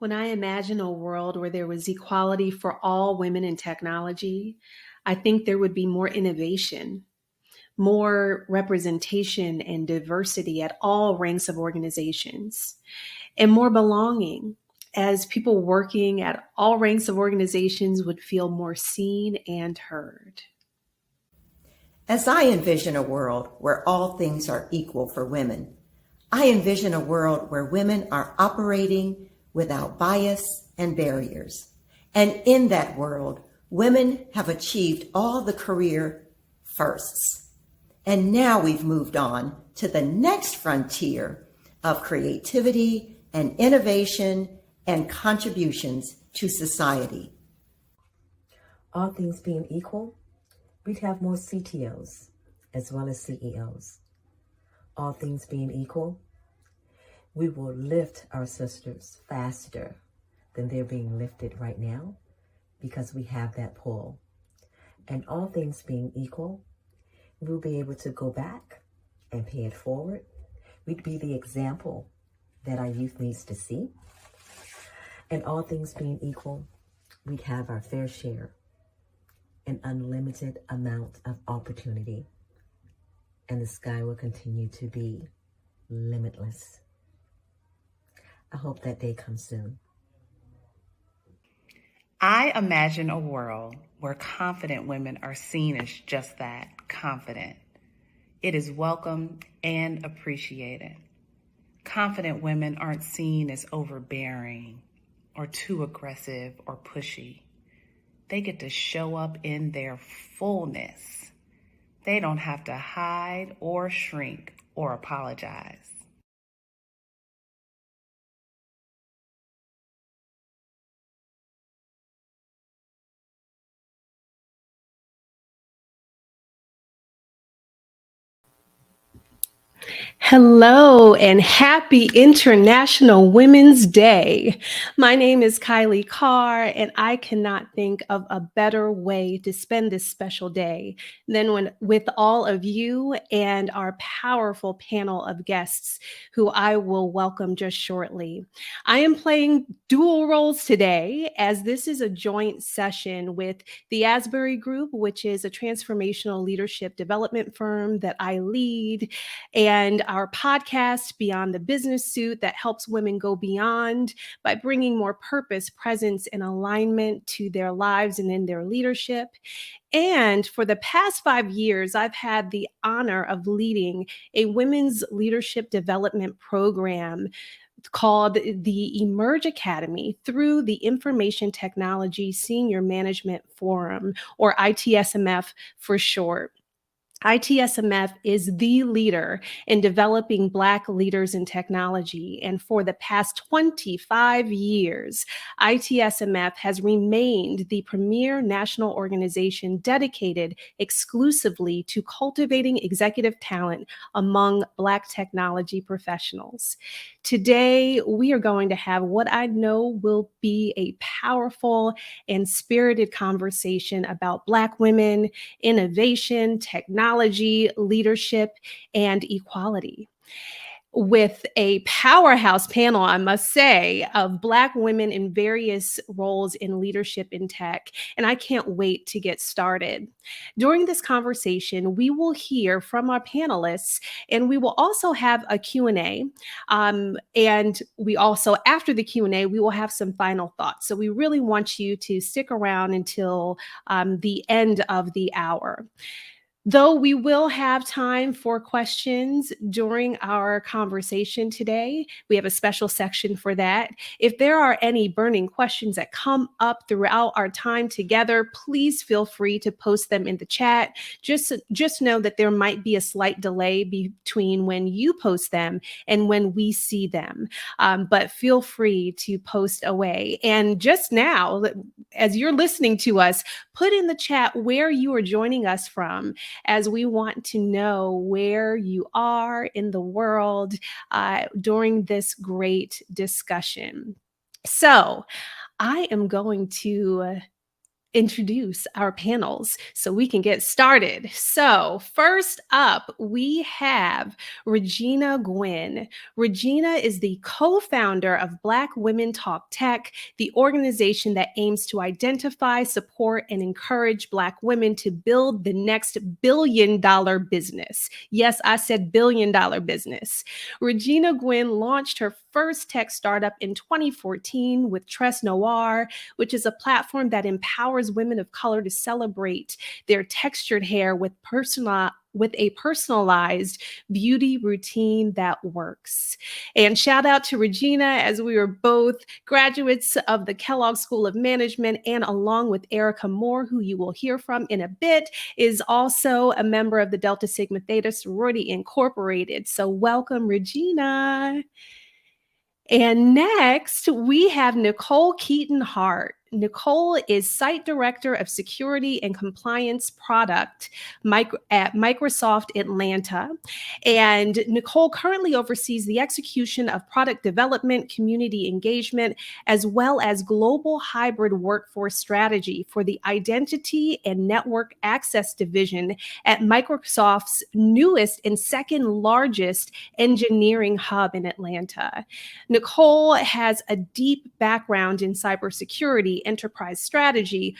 When I imagine a world where there was equality for all women in technology, I think there would be more innovation, more representation and diversity at all ranks of organizations, and more belonging, as people working at all ranks of organizations would feel more seen and heard. As I envision a world where all things are equal for women, I envision a world where women are operating without bias and barriers. And in that world, women have achieved all the career firsts. And now we've moved on to the next frontier of creativity and innovation and contributions to society. All things being equal, we'd have more CTOs as well as CEOs. All things being equal, we will lift our sisters faster than they're being lifted right now because we have that pull. And all things being equal, we'll be able to go back and pay it forward. We'd be the example that our youth needs to see. And all things being equal, we'd have our fair share, an unlimited amount of opportunity, and the sky will continue to be limitless. I hope that day comes soon. I imagine a world where confident women are seen as just that, confident. It is welcomed and appreciated. Confident women aren't seen as overbearing or too aggressive or pushy. They get to show up in their fullness. They don't have to hide or shrink or apologize. Hello and happy International Women's Day. My name is Kylie Carr, and I cannot think of a better way to spend this special day than with all of you and our powerful panel of guests who I will welcome just shortly. I am playing dual roles today as this is a joint session with the Asbury Group, which is a transformational leadership development firm that I lead, and our podcast, Beyond the Business Suit, that helps women go beyond by bringing more purpose, presence, and alignment to their lives and in their leadership. And for the past 5 years, I've had the honor of leading a women's leadership development program called the Emerge Academy through the Information Technology Senior Management Forum, or ITSMF for short. ITSMF is the leader in developing Black leaders in technology. And for the past 25 years, ITSMF has remained the premier national organization dedicated exclusively to cultivating executive talent among Black technology professionals. Today, we are going to have what I know will be a powerful and spirited conversation about Black women, innovation, technology, leadership, and equality, with a powerhouse panel, I must say, of Black women in various roles in leadership in tech. And I can't wait to get started. During this conversation, we will hear from our panelists, and we will also have a Q&A. And we also, after the Q&A, we will have some final thoughts. So we really want you to stick around until the end of the hour. Though we will have time for questions during our conversation today, we have a special section for that. If there are any burning questions that come up throughout our time together, please feel free to post them in the chat. Just know that there might be a slight delay between when you post them and when we see them. But feel free to post away. And just now, as you're listening to us, put in the chat where you are joining us from, as we want to know where you are in the world during this great discussion. So I am going to introduce our panels so we can get started. So, first up, we have Regina Gwynn. Regina is the co founder of Black Women Talk Tech, the organization that aims to identify, support, and encourage Black women to build the next billion-dollar business. Yes, I said billion-dollar business. Regina Gwynn launched her first tech startup in 2014 with Tres Noir, which is a platform that empowers women of color to celebrate their textured hair with a personalized beauty routine that works. And shout out to Regina, as we were both graduates of the Kellogg School of Management, and along with Erica Moore, who you will hear from in a bit, is also a member of the Delta Sigma Theta Sorority Incorporated. So welcome, Regina. And next, we have Nicole Keaton Hart. Nicole is Site Director of Security and Compliance Product at Microsoft Atlanta. And Nicole currently oversees the execution of product development, community engagement, as well as global hybrid workforce strategy for the Identity and Network Access Division at Microsoft's newest and second largest engineering hub in Atlanta. Nicole has a deep background in cybersecurity, enterprise strategy,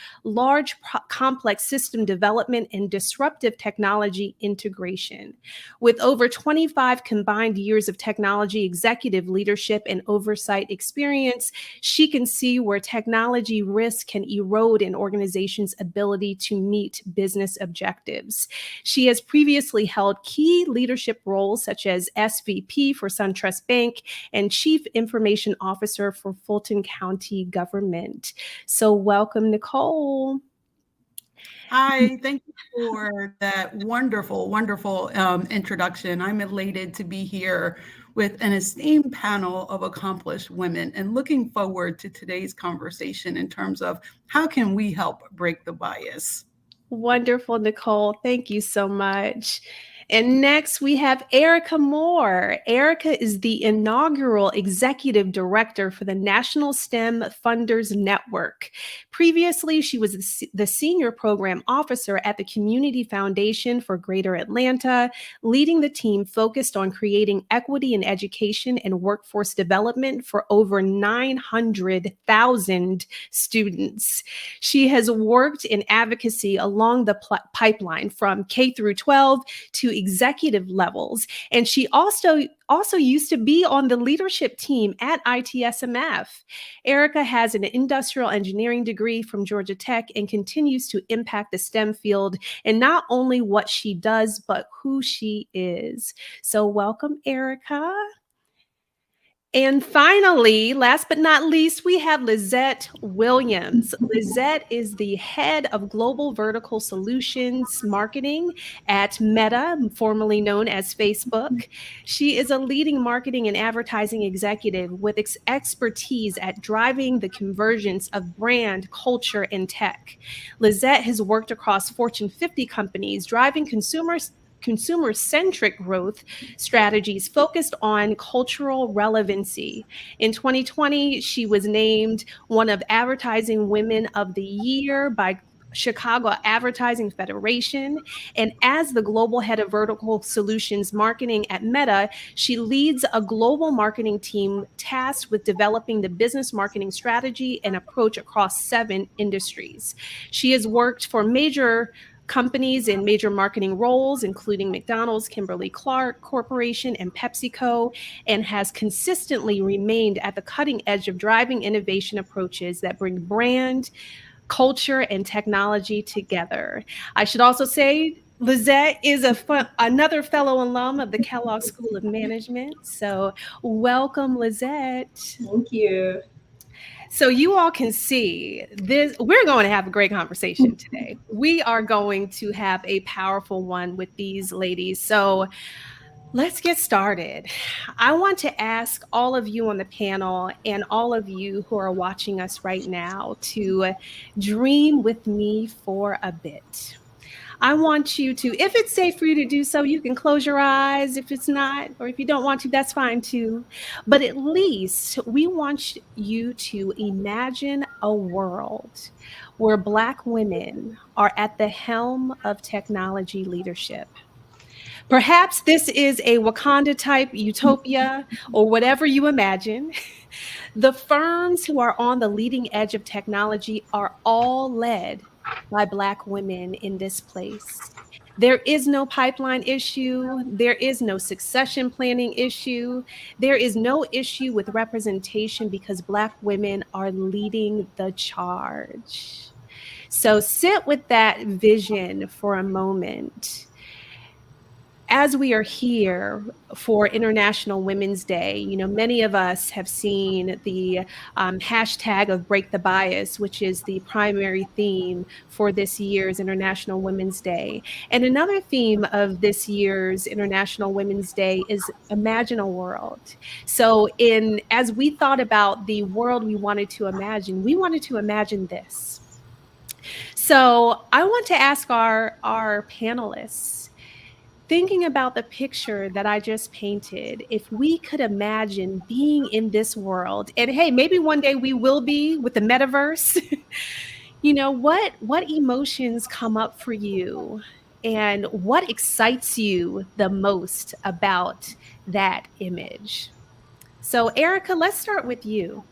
complex system development, and disruptive technology integration. With over 25 combined years of technology executive leadership and oversight experience, she can see where technology risk can erode an organization's ability to meet business objectives. She has previously held key leadership roles such as SVP for SunTrust Bank and Chief Information Officer for Fulton County Government. So welcome, Nicole. Hi, thank you for that wonderful, wonderful introduction. I'm elated to be here with an esteemed panel of accomplished women and looking forward to today's conversation in terms of how can we help break the bias. Wonderful, Nicole. Thank you so much. And next, we have Erica Moore. Erica is the inaugural executive director for the National STEM Funders Network. Previously, she was the senior program officer at the Community Foundation for Greater Atlanta, leading the team focused on creating equity in education and workforce development for over 900,000 students. She has worked in advocacy along the pipeline from K through 12 to executive levels. And she also used to be on the leadership team at ITSMF. Erica has an industrial engineering degree from Georgia Tech and continues to impact the STEM field and not only what she does, but who she is. So welcome, Erica. And finally, last but not least, we have Lizette Williams. Lizette is the head of Global Vertical Solutions Marketing at Meta, formerly known as Facebook. She is a leading marketing and advertising executive with expertise at driving the convergence of brand, culture, and tech. Lizette has worked across Fortune 50 companies, driving consumer-centric growth strategies focused on cultural relevancy. In 2020, she was named one of Advertising Women of the Year by Chicago Advertising Federation. And as the global head of vertical solutions marketing at Meta, she leads a global marketing team tasked with developing the business marketing strategy and approach across 7 industries. She has worked for major companies in major marketing roles, including McDonald's, Kimberly-Clark Corporation, and PepsiCo, and has consistently remained at the cutting edge of driving innovation approaches that bring brand, culture, and technology together. I should also say Lizette is another fellow alum of the Kellogg School of Management. So welcome, Lizette. Thank you. So you all can see this. We're going to have a great conversation today. We are going to have a powerful one with these ladies. So let's get started. I want to ask all of you on the panel and all of you who are watching us right now to dream with me for a bit. I want you to, if it's safe for you to do so, you can close your eyes. If it's not, or if you don't want to, that's fine too. But at least we want you to imagine a world where Black women are at the helm of technology leadership. Perhaps this is a Wakanda type utopia or whatever you imagine. The firms who are on the leading edge of technology are all led by Black women in this place. There is no pipeline issue. There is no succession planning issue. There is no issue with representation because Black women are leading the charge. So sit with that vision for a moment as we are here for International Women's Day. Many of us have seen the hashtag of Break the Bias, which is the primary theme for this year's International Women's Day. And another theme of this year's International Women's Day is Imagine a World. So as we thought about the world we wanted to imagine, we wanted to imagine this. So I want to ask our panelists, thinking about the picture that I just painted, if we could imagine being in this world, and hey, maybe one day we will be with the metaverse, what emotions come up for you and what excites you the most about that image? So Erica, let's start with you.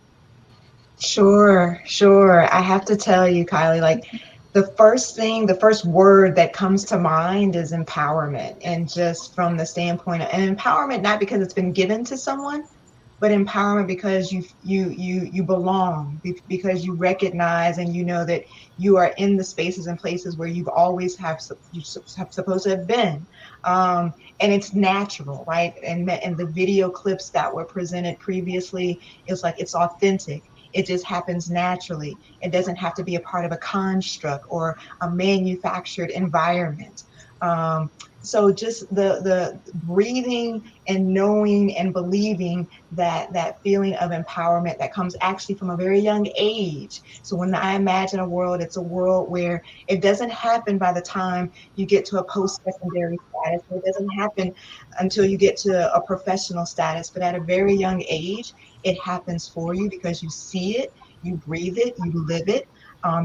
Sure, sure. I have to tell you, Kylie, like the first word that comes to mind is empowerment. And just from the standpoint of and empowerment, not because it's been given to someone, but empowerment because you belong, because you recognize and you know that you are in the spaces and places where you've always have supposed to have been. And it's natural, right? And the video clips that were presented previously, it's like it's authentic. It just happens naturally. It doesn't have to be a part of a construct or a manufactured environment. So just the breathing and knowing and believing that feeling of empowerment that comes actually from a very young age. So when I imagine a world, it's a world where it doesn't happen by the time you get to a post-secondary status. It doesn't happen until you get to a professional status. But at a very young age, it happens for you because you see it, you breathe it, you live it,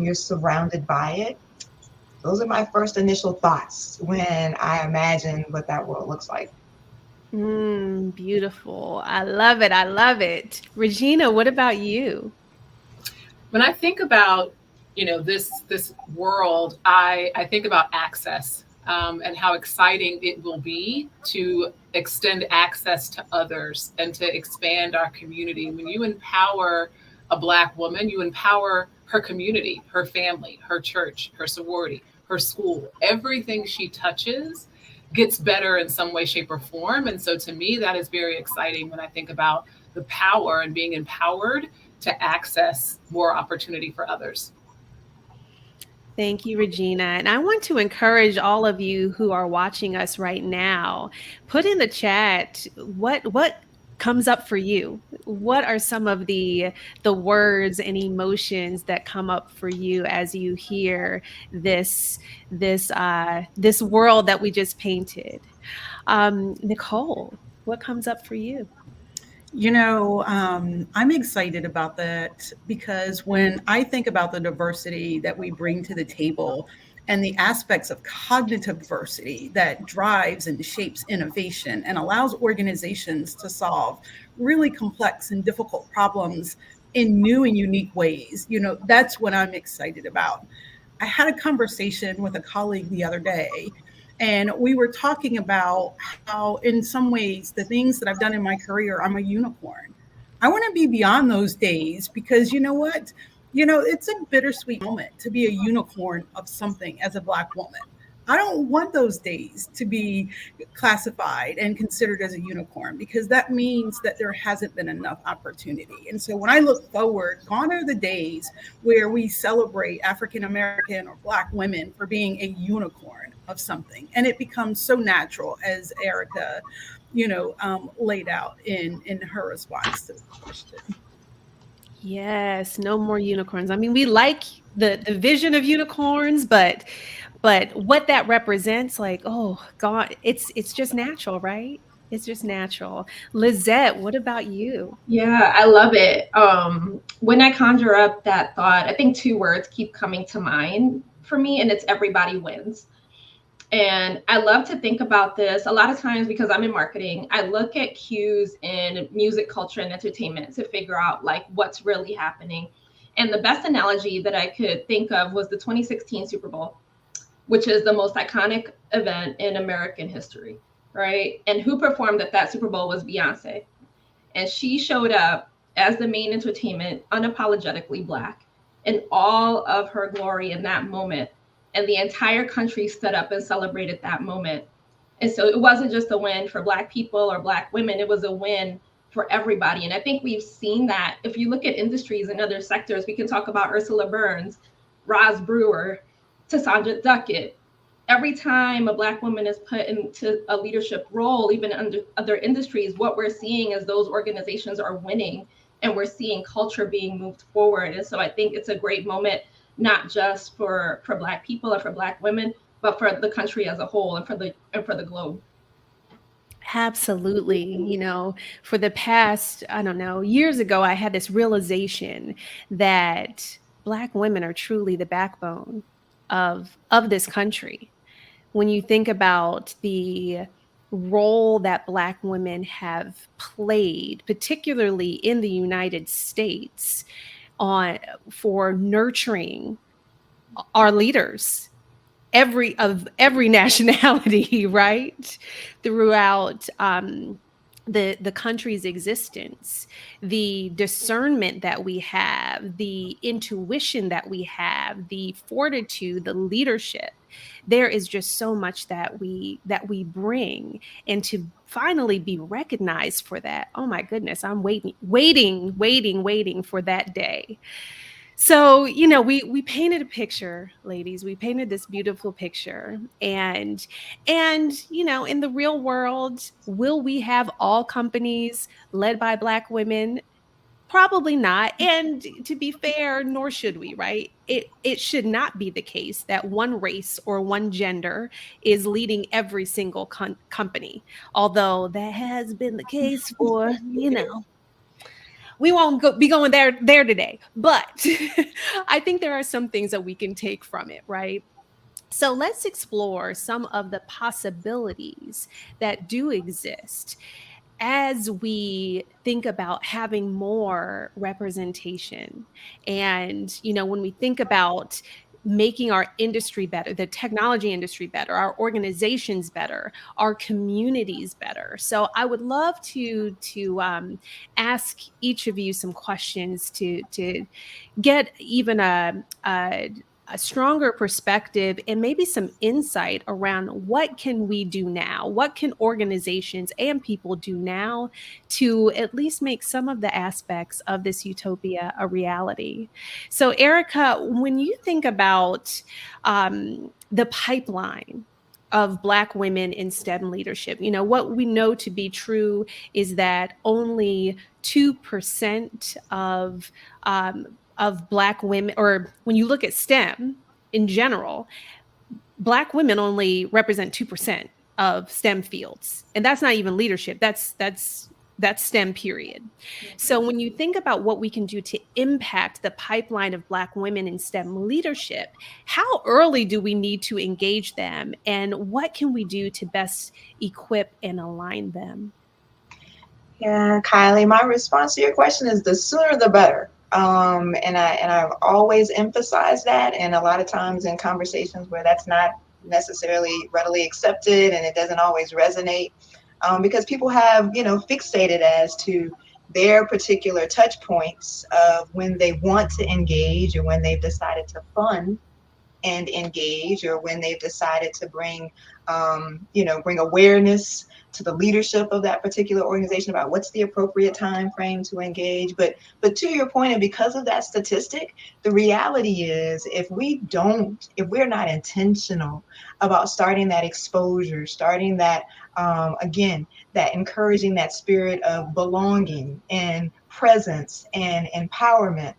you're surrounded by it. Those are my first initial thoughts when I imagine what that world looks like. Beautiful. I love it. I love it. Regina, what about you? When I think about, this world, I think about access and how exciting it will be to extend access to others and to expand our community. When you empower a Black woman, you empower her community, her family, her church, her sorority, her school. Everything she touches gets better in some way, shape, or form. And so to me, that is very exciting when I think about the power and being empowered to access more opportunity for others. Thank you, Regina. And I want to encourage all of you who are watching us right now, put in the chat what comes up for you. What are some of the words and emotions that come up for you as you hear this world that we just painted? Nicole, what comes up for you? I'm excited about that because when I think about the diversity that we bring to the table and the aspects of cognitive diversity that drives and shapes innovation and allows organizations to solve really complex and difficult problems in new and unique ways, that's what I'm excited about. I had a conversation with a colleague the other day, and we were talking about how, in some ways, the things that I've done in my career, I'm a unicorn. I want to be beyond those days because you know what? It's a bittersweet moment to be a unicorn of something as a Black woman. I don't want those days to be classified and considered as a unicorn because that means that there hasn't been enough opportunity. And so when I look forward, gone are the days where we celebrate African American or Black women for being a unicorn of something. And it becomes so natural, as Erica, laid out in her response to the question. Yes, no more unicorns. I mean, we like the vision of unicorns, but But what that represents, like, oh God, it's just natural, right? It's just natural. Lizette, what about you? Yeah, I love it. When I conjure up that thought, I think two words keep coming to mind for me, and it's everybody wins. And I love to think about this a lot of times because I'm in marketing. I look at cues in music, culture, and entertainment to figure out like what's really happening. And the best analogy that I could think of was the 2016 Super Bowl, which is the most iconic event in American history, right? And who performed at that Super Bowl was Beyonce. And she showed up as the main entertainment, unapologetically Black, in all of her glory in that moment. And the entire country stood up and celebrated that moment. And so it wasn't just a win for Black people or Black women, it was a win for everybody. And I think we've seen that. If you look at industries and other sectors, we can talk about Ursula Burns, Roz Brewer, Cassandra Duckett. Every time a Black woman is put into a leadership role, even under other industries, what we're seeing is those organizations are winning and we're seeing culture being moved forward. And so I think it's a great moment, not just for Black people or for Black women, but for the country as a whole and for the globe. Absolutely. For the past, I don't know, years ago, I had this realization that Black women are truly the backbone of this country. When you think about the role that Black women have played, particularly in the United States, on for nurturing our leaders, every nationality, right, throughout the country's existence, the discernment that we have, the intuition that we have, the fortitude, the leadership. There is just so much that we bring, and to finally be recognized for that. Oh my goodness, I'm waiting for that day. So, we painted a picture, ladies. We painted this beautiful picture. And in the real world, will we have all companies led by Black women? Probably not. And to be fair, nor should we, right? It should not be the case that one race or one gender is leading every single company. Although that has been the case for, we won't be going there today, but I think there are some things that we can take from it, right? So let's explore some of the possibilities that do exist as we think about having more representation. And when we think about making our industry better, the technology industry better, our organizations better, our communities better. So I would love to ask each of you some questions to get even a stronger perspective and maybe some insight around what can we do now? What can organizations and people do now to at least make some of the aspects of this utopia a reality? So, Erica, when you think about the pipeline of Black women in STEM leadership, what we know to be true is that only 2% of Black women, or when you look at STEM in general, Black women only represent 2% of STEM fields. And that's not even leadership. That's STEM, period. So when you think about what we can do to impact the pipeline of Black women in STEM leadership, how early do we need to engage them? And what can we do to best equip and align them? Yeah, Kylie, my response to your question is the sooner the better. And I've always emphasized that, and a lot of times in conversations where that's not necessarily readily accepted and it doesn't always resonate, because people have, fixated as to their particular touch points of when they want to engage or when they've decided to fund and engage, or when they've decided to bring awareness to the leadership of that particular organization about what's the appropriate time frame to engage. But to your point, and because of that statistic, the reality is if we're not intentional about starting that exposure, starting that again, that encouraging that spirit of belonging and presence and empowerment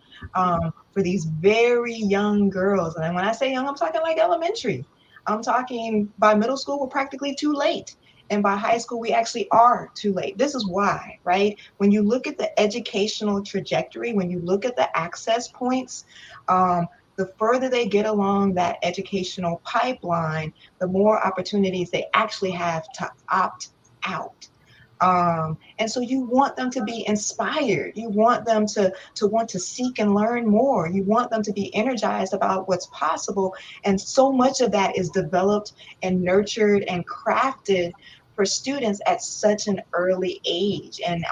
for these very young girls. And when I say young, I'm talking like elementary. I'm talking by middle school, we're practically too late. And by high school, we actually are too late. This is why, right? When you look at the educational trajectory, when you look at the access points, the further they get along that educational pipeline, the more opportunities they actually have to opt out. And so you want them to be inspired. You want them to want to seek and learn more. You want them to be energized about what's possible. And so much of that is developed and nurtured and crafted for students at such an early age. And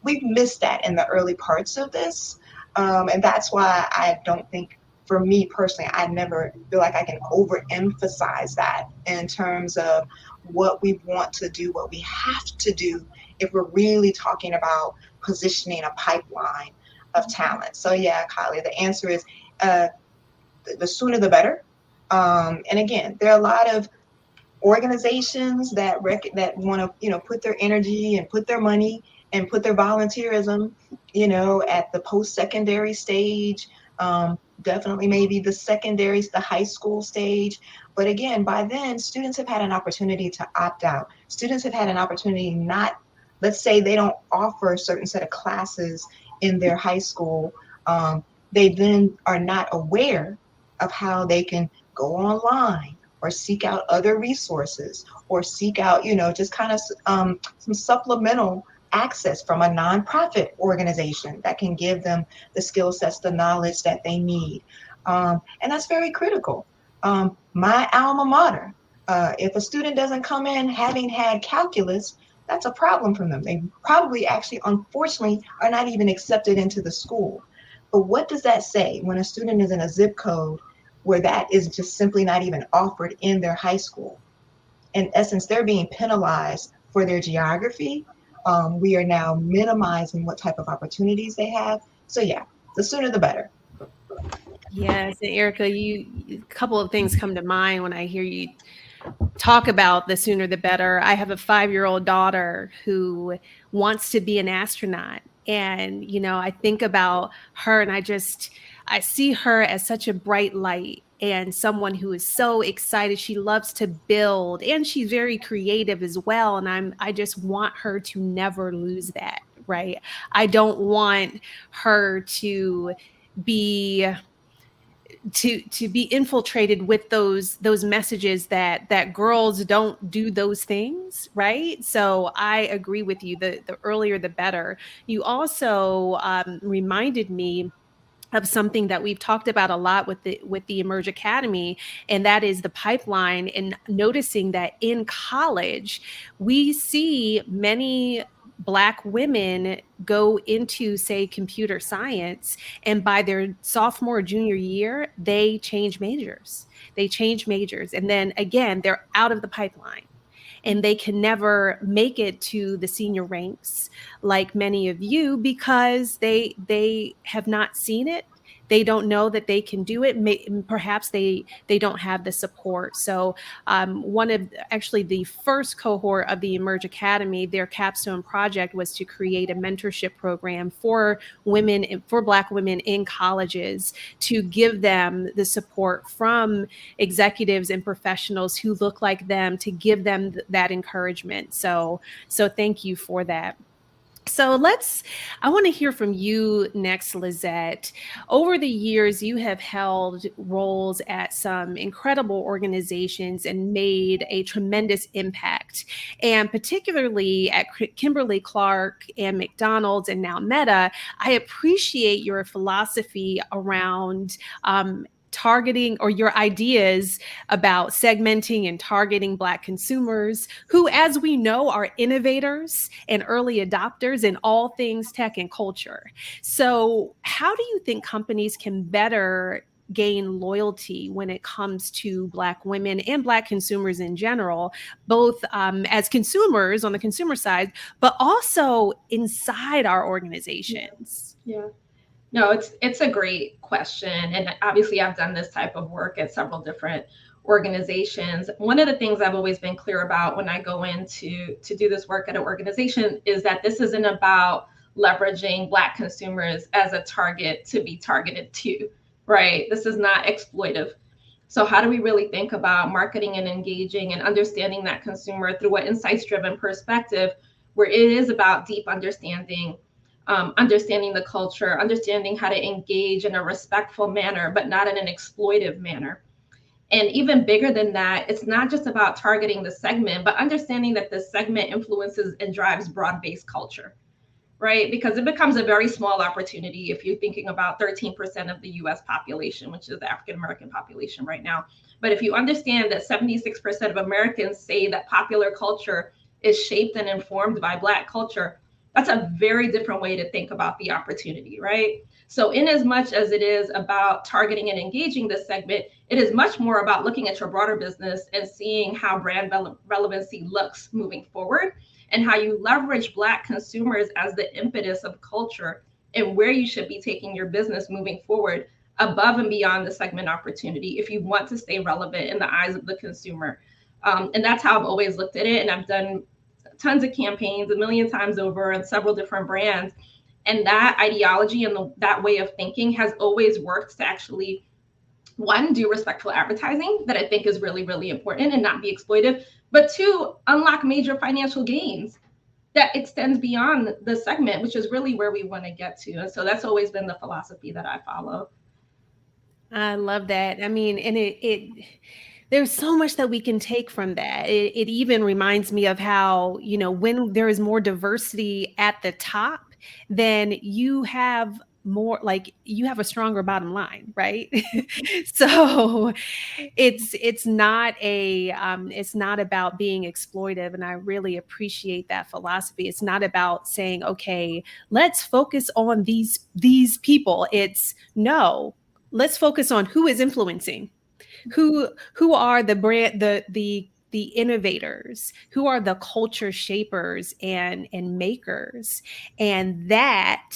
we've missed that in the early parts of this. And that's why I don't think, for me personally, I never feel like I can overemphasize that in terms of what we want to do, what we have to do if we're really talking about positioning a pipeline of talent. So yeah, Kylie, the answer is the sooner the better. And again, there are a lot of organizations that want to put their energy and put their money and put their volunteerism at the post-secondary stage, definitely maybe the high school stage. But again, by then students have had an opportunity to opt out. Students have had an opportunity, not, let's say they don't offer a certain set of classes in their high school, they then are not aware of how they can go online or seek out other resources, or seek out, just kind of some supplemental access from a nonprofit organization that can give them the skill sets, the knowledge that they need. And that's very critical. My alma mater, if a student doesn't come in having had calculus, that's a problem for them. They probably actually, unfortunately, are not even accepted into the school. But what does that say when a student is in a zip code where that is just simply not even offered in their high school? In essence, they're being penalized for their geography. We are now minimizing what type of opportunities they have. So yeah, the sooner the better. Yes, and Erica, a couple of things come to mind when I hear you talk about the sooner the better. I have a 5-year-old daughter who wants to be an astronaut. And, I think about her and I see her as such a bright light and someone who is so excited. She loves to build and she's very creative as well. And I just want her to never lose that, right? I don't want her to be infiltrated with those messages that girls don't do those things, right? So I agree with you. The earlier the better. You also reminded me of something that we've talked about a lot with the Emerge Academy, and that is the pipeline, and noticing that in college we see many Black women go into, say, computer science, and by their sophomore, junior year, they change majors. And then again, they're out of the pipeline and they can never make it to the senior ranks like many of you because they have not seen it. They don't know that they can do it. Perhaps they don't have the support. So one of actually the first cohort of the Emerge Academy, their capstone project was to create a mentorship program for Black women in colleges, to give them the support from executives and professionals who look like them, to give them that encouragement. So thank you for that. So I want to hear from you next, Lizette. Over the years, you have held roles at some incredible organizations and made a tremendous impact. And particularly at Kimberly-Clark and McDonald's and now Meta, I appreciate your philosophy around targeting, or your ideas about segmenting and targeting Black consumers who, as we know, are innovators and early adopters in all things tech and culture. So how do you think companies can better gain loyalty when it comes to Black women and Black consumers in general, both as consumers on the consumer side, but also inside our organizations? Yeah. No, it's a great question. And obviously I've done this type of work at several different organizations. One of the things I've always been clear about when I go in to do this work at an organization is that this isn't about leveraging Black consumers as a target to be targeted to, right? This is not exploitive. So how do we really think about marketing and engaging and understanding that consumer through an insights-driven perspective, where it is about deep understanding, understanding the culture, understanding how to engage in a respectful manner, but not in an exploitive manner. And even bigger than that, it's not just about targeting the segment, but understanding that the segment influences and drives broad-based culture, right? Because it becomes a very small opportunity if you're thinking about 13% of the US population, which is the African American population right now. But if you understand that 76% of Americans say that popular culture is shaped and informed by Black culture, that's a very different way to think about the opportunity, right? So in as much as it is about targeting and engaging this segment, it is much more about looking at your broader business and seeing how brand relevancy looks moving forward, and how you leverage Black consumers as the impetus of culture and where you should be taking your business moving forward above and beyond the segment opportunity if you want to stay relevant in the eyes of the consumer. And that's how I've always looked at it. And I've done tons of campaigns a million times over on several different brands. And that ideology and that way of thinking has always worked to actually, one, do respectful advertising that I think is really, really important and not be exploitive, but two, unlock major financial gains that extends beyond the segment, which is really where we want to get to. And so that's always been the philosophy that I follow. I love that. I mean, and there's so much that we can take from that. It even reminds me of how, when there is more diversity at the top, then you have more, like, you have a stronger bottom line, right? So it's not about being exploitive, and I really appreciate that philosophy. It's not about saying, okay, let's focus on these people. It's no, let's focus on who is influencing, who are the brand, the innovators, who are the culture shapers and makers, and that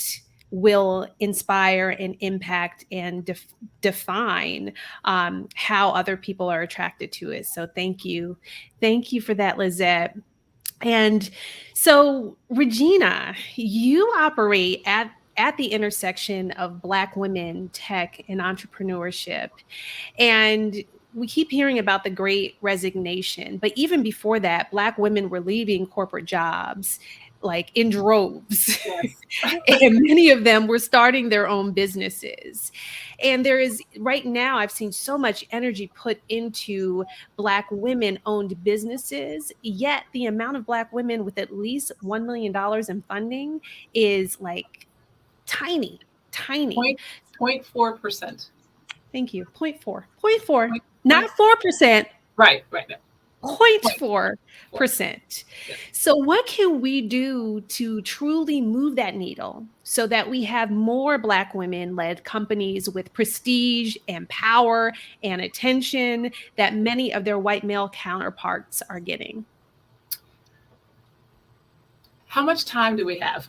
will inspire and impact and define how other people are attracted to it. So thank you for that, Lizette. And so, Regina, you operate at the intersection of Black women, tech, and entrepreneurship. And we keep hearing about the Great Resignation, but even before that, Black women were leaving corporate jobs like in droves. Yes. And many of them were starting their own businesses. And there is, right now, I've seen so much energy put into Black women-owned businesses, yet the amount of Black women with at least $1 million in funding is like tiny. 0.4%. Thank you. 0.4, not 4%. Right. 0.4%. So what can we do to truly move that needle so that we have more Black women-led companies with prestige and power and attention that many of their white male counterparts are getting? How much time do we have?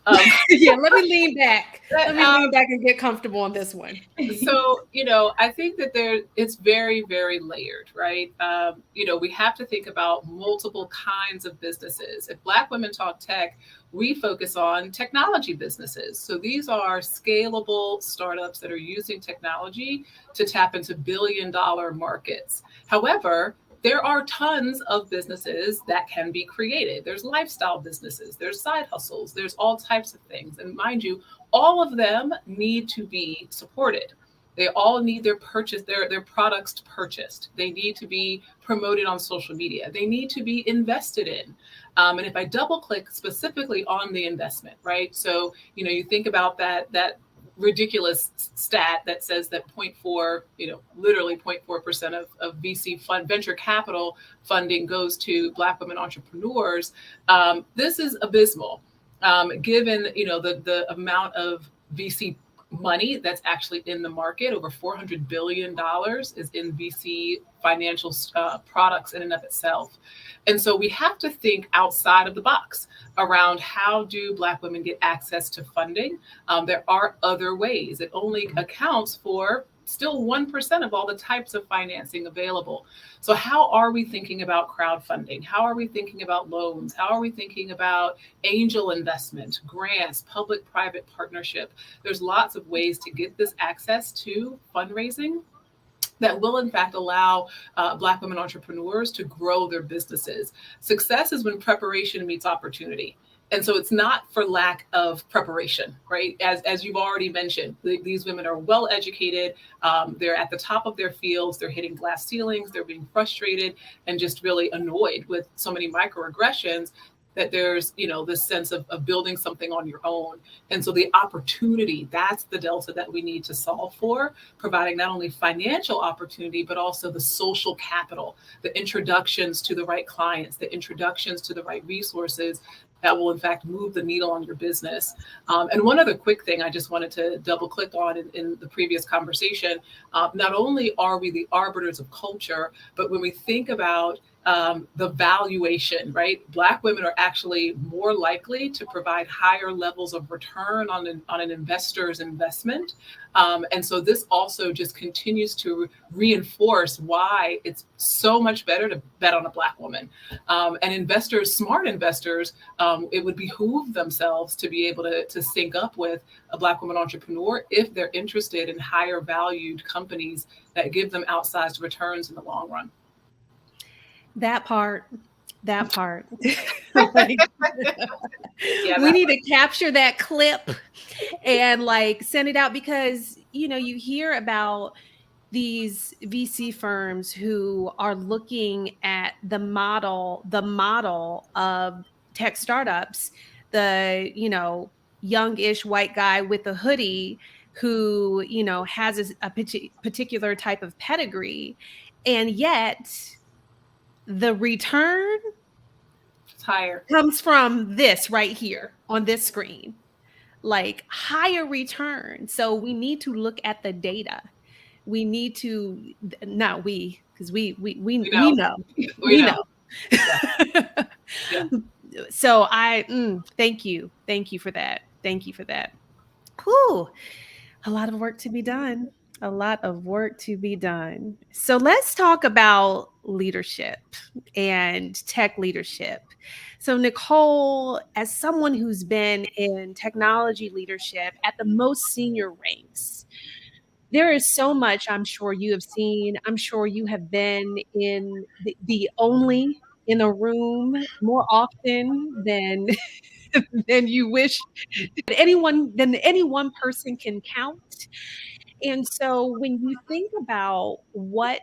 Yeah, let me lean back. Let me lean back and get comfortable on this one. So, I think that it's very, very layered, right? We have to think about multiple kinds of businesses. If Black Women Talk Tech, we focus on technology businesses. So these are scalable startups that are using technology to tap into billion-dollar markets. However, there are tons of businesses that can be created. There's lifestyle businesses, there's side hustles, there's all types of things. And mind you, all of them need to be supported. They all need their products purchased. They need to be promoted on social media. They need to be invested in. And if I double click specifically on the investment, right? So, you think about that ridiculous stat that says that 0.4% of VC fund venture capital funding goes to Black women entrepreneurs. This is abysmal, given the amount of VC money that's actually in the market. Over $400 billion is in VC financial products in and of itself. And so we have to think outside of the box around how do Black women get access to funding. There are other ways. It only accounts for still 1% of all the types of financing available. So how are we thinking about crowdfunding? How are we thinking about loans? How are we thinking about angel investment, grants, public-private partnership? There's lots of ways to get this access to fundraising. that will in fact allow Black women entrepreneurs to grow their businesses. Success is when preparation meets opportunity. And so it's not for lack of preparation, right? As you've already mentioned, these women are well educated. They're at the top of their fields. They're hitting glass ceilings. They're being frustrated and just really annoyed with so many microaggressions that there's, this sense of building something on your own. And so the opportunity, that's the delta that we need to solve for, providing not only financial opportunity, but also the social capital, the introductions to the right clients, the introductions to the right resources that will in fact move the needle on your business. And one other quick thing I just wanted to double click on in the previous conversation, not only are we the arbiters of culture, but when we think about the valuation, right? Black women are actually more likely to provide higher levels of return on an investor's investment. And so this also just continues to reinforce why it's so much better to bet on a Black woman. And investors, smart investors, it would behoove themselves to be able to sync up with a Black woman entrepreneur if they're interested in higher valued companies that give them outsized returns in the long run. That part. Yeah, We need to capture that clip and send it out, because you hear about these VC firms who are looking at the model of tech startups, the youngish white guy with a hoodie who has a particular type of pedigree, and yet the return higher comes from this right here on this screen, higher return. So we need to look at the data. We need to, not we, because we know. We know. Yeah. So thank you for that. Whew, a lot of work to be done. So let's talk about leadership and tech leadership. So Nicole, as someone who's been in technology leadership at the most senior ranks, there is so much I'm sure you have seen. I'm sure you have been in the only in a room more often than than you wish than any one person can count. And so when you think about what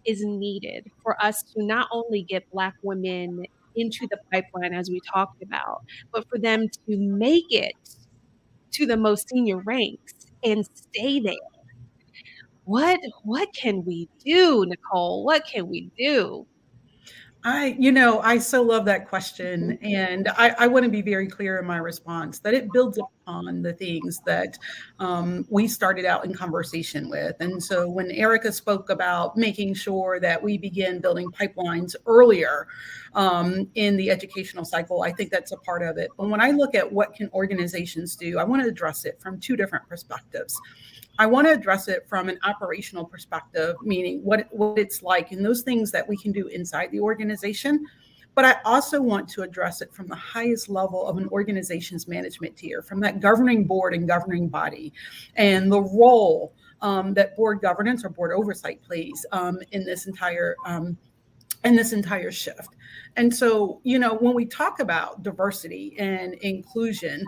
is needed for us to not only get Black women into the pipeline, as we talked about, but for them to make it to the most senior ranks and stay there, what can we do, Nicole? What can we do? I so love that question. And I want to be very clear in my response that it builds upon the things that we started out in conversation with. And so when Erica spoke about making sure that we begin building pipelines earlier in the educational cycle, I think that's a part of it. But when I look at what can organizations do, I want to address it from two different perspectives. I want to address it from an operational perspective, meaning what it's like and those things that we can do inside the organization. But I also want to address it from the highest level of an organization's management tier, from that governing board and governing body, and the role that board governance or board oversight plays in this entire shift. And so, when we talk about diversity and inclusion,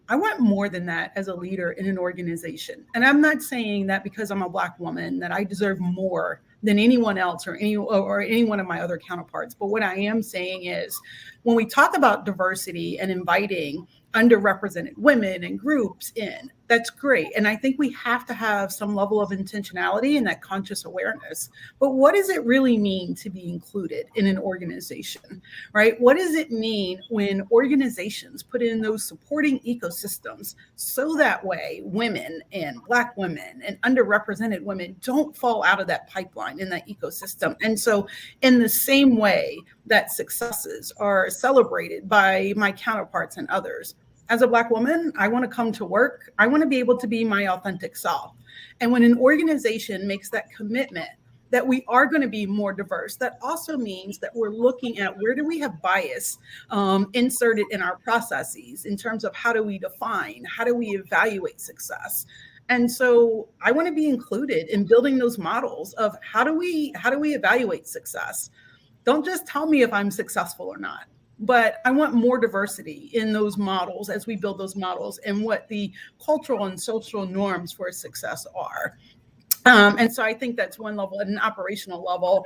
I want more than that as a leader in an organization. And I'm not saying that because I'm a Black woman that I deserve more than anyone else or any one of my other counterparts. But what I am saying is when we talk about diversity and inviting underrepresented women and groups in, that's great. And I think we have to have some level of intentionality and that conscious awareness. But what does it really mean to be included in an organization, right? What does it mean when organizations put in those supporting ecosystems so that way women and Black women and underrepresented women don't fall out of that pipeline in that ecosystem? And so in the same way that successes are celebrated by my counterparts and others, as a Black woman, I want to come to work. I want to be able to be my authentic self. And when an organization makes that commitment that we are going to be more diverse, that also means that we're looking at where do we have bias inserted in our processes in terms of how do we define, how do we evaluate success? And so I want to be included in building those models of how do we evaluate success? Don't just tell me if I'm successful or not, but I want more diversity in those models as we build those models and what the cultural and social norms for success are. And so I think that's one level, at an operational level,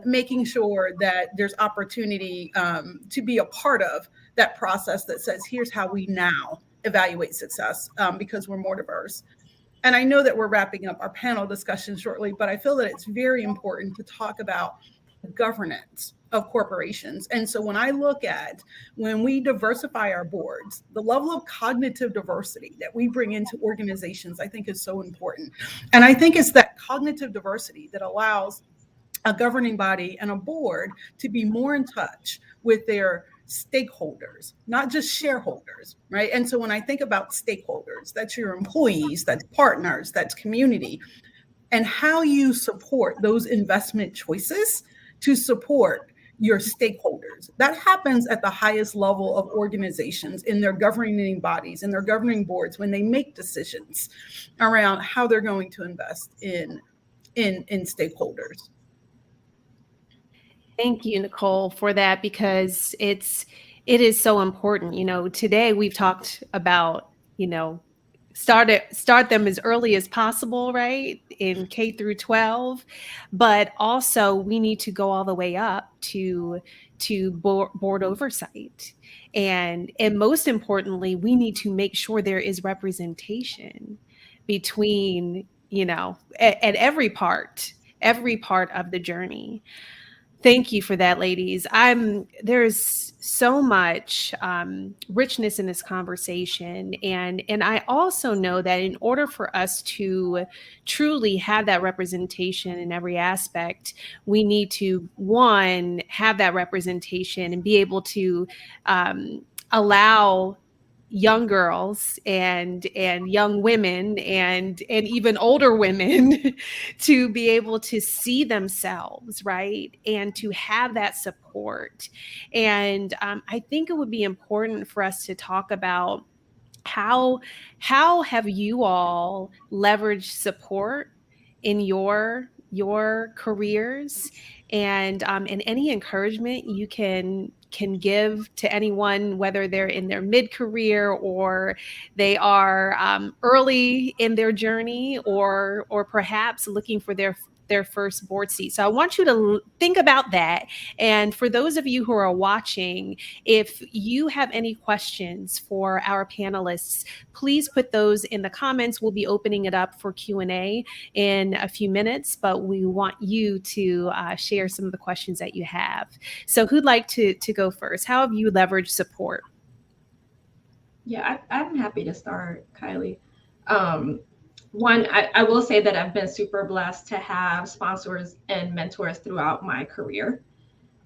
making sure that there's opportunity to be a part of that process that says, here's how we now evaluate success because we're more diverse. And I know that we're wrapping up our panel discussion shortly, but I feel that it's very important to talk about governance of corporations. And so when I look at when we diversify our boards, the level of cognitive diversity that we bring into organizations, I think is so important. And I think it's that cognitive diversity that allows a governing body and a board to be more in touch with their stakeholders, not just shareholders, right? And so when I think about stakeholders, that's your employees, that's partners, that's community, and how you support those investment choices to support your stakeholders. That happens at the highest level of organizations in their governing bodies, in their governing boards, when they make decisions around how they're going to invest in stakeholders. Thank you, Nicole, for that, because it is so important. Today we've talked about, start them as early as possible, right? In K through 12, but also we need to go all the way up to board oversight. And most importantly, we need to make sure there is representation between, at every part of the journey. Thank you for that, ladies. There's so much richness in this conversation, and I also know that in order for us to truly have that representation in every aspect, we need to, one, have that representation and be able to allow young girls and young women and even older women to be able to see themselves, right, and to have that support. And I think it would be important for us to talk about how have you all leveraged support in your careers, and any encouragement you can give to anyone, whether they're in their mid-career or they are early in their journey, or perhaps looking for their first board seat. So I want you to think about that. And for those of you who are watching, if you have any questions for our panelists, please put those in the comments. We'll be opening it up for Q&A in a few minutes, but we want you to share some of the questions that you have. So who'd like to go first? How have you leveraged support? Yeah, I'm happy to start, Kylie. One, I will say that I've been super blessed to have sponsors and mentors throughout my career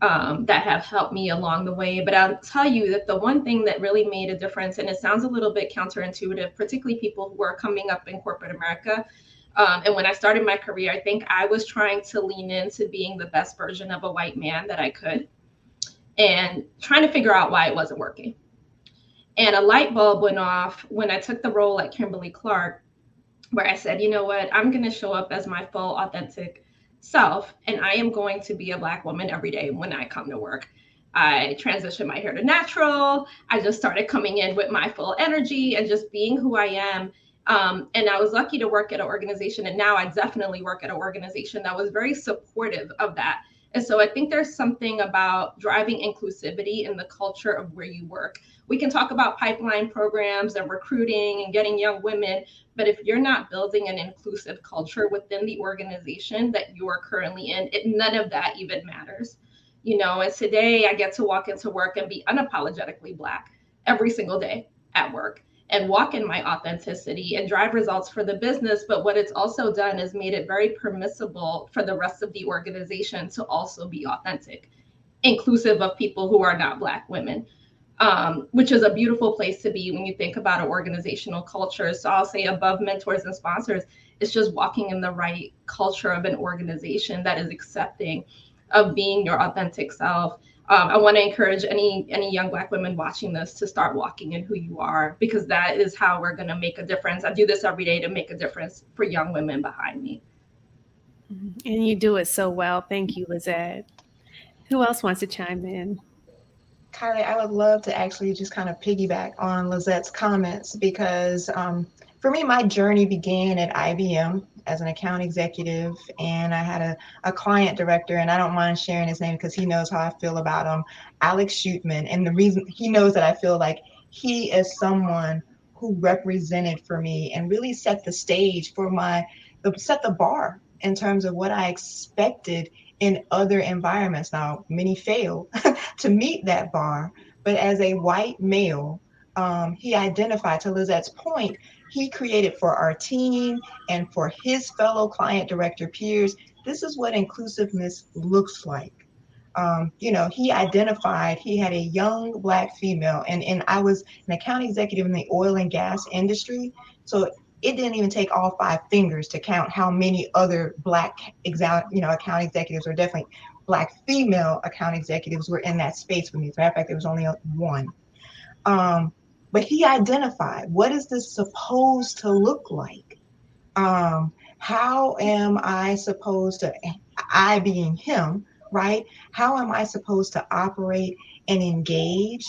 that have helped me along the way. But I'll tell you that the one thing that really made a difference, and it sounds a little bit counterintuitive, particularly people who are coming up in corporate America. And when I started my career, I think I was trying to lean into being the best version of a white man that I could and trying to figure out why it wasn't working. And a light bulb went off when I took the role at Kimberly-Clark, where I said, you know what, I'm going to show up as my full authentic self, and I am going to be a Black woman every day when I come to work. I transitioned my hair to natural. I just started coming in with my full energy and just being who I am. And I was lucky to work at an organization, and now I definitely work at an organization that was very supportive of that. And so I think there's something about driving inclusivity in the culture of where you work. We can talk about pipeline programs and recruiting and getting young women, but if you're not building an inclusive culture within the organization that you are currently in, none of that even matters. And today I get to walk into work and be unapologetically Black every single day at work and walk in my authenticity and drive results for the business. But what it's also done is made it very permissible for the rest of the organization to also be authentic, inclusive of people who are not Black women. Which is a beautiful place to be when you think about an organizational culture. So I'll say above mentors and sponsors, it's just walking in the right culture of an organization that is accepting of being your authentic self. I want to encourage any young Black women watching this to start walking in who you are, because that is how we're going to make a difference. I do this every day to make a difference for young women behind me. And you do it so well. Thank you, Lizette. Who else wants to chime in? Kylie, I would love to actually just kind of piggyback on Lizette's comments because for me, my journey began at IBM as an account executive, and I had a client director, and I don't mind sharing his name because he knows how I feel about him, Alex Shootman. And the reason he knows that I feel like he is someone who represented for me and really set the stage for set the bar in terms of what I expected in other environments. Now, many failed to meet that bar, but as a white male, he identified, to Lizette's point, he created for our team and for his fellow client director peers, this is what inclusiveness looks like. He identified, he had a young Black female, and I was an account executive in the oil and gas industry. So it didn't even take all 5 fingers to count how many other Black account executives, or definitely Black female account executives, were in that space with me. As a matter of fact, there was only one. But he identified, what is this supposed to look like? How am I supposed to, I being him, right? How am I supposed to operate and engage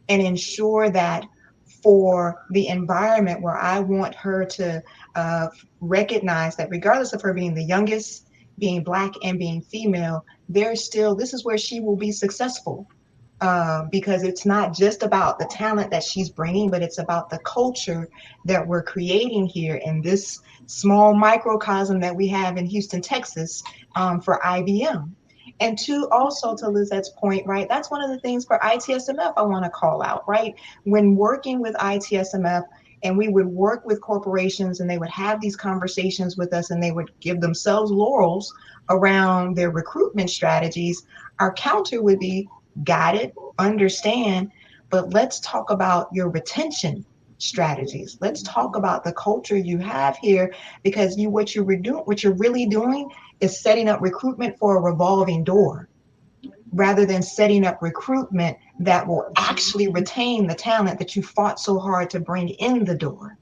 and ensure that for the environment where I want her to recognize that regardless of her being the youngest, being Black and being female, this is where she will be successful. Because it's not just about the talent that she's bringing, but it's about the culture that we're creating here in this small microcosm that we have in Houston, Texas, for IBM. And also to Lizette's point, right, that's one of the things for ITSMF I want to call out, right? When working with ITSMF, and we would work with corporations and they would have these conversations with us and they would give themselves laurels around their recruitment strategies, our counter would be, got it, understand, but let's talk about your retention strategies. Let's talk about the culture you have here, because what you're really doing is setting up recruitment for a revolving door rather than setting up recruitment that will actually retain the talent that you fought so hard to bring in the door.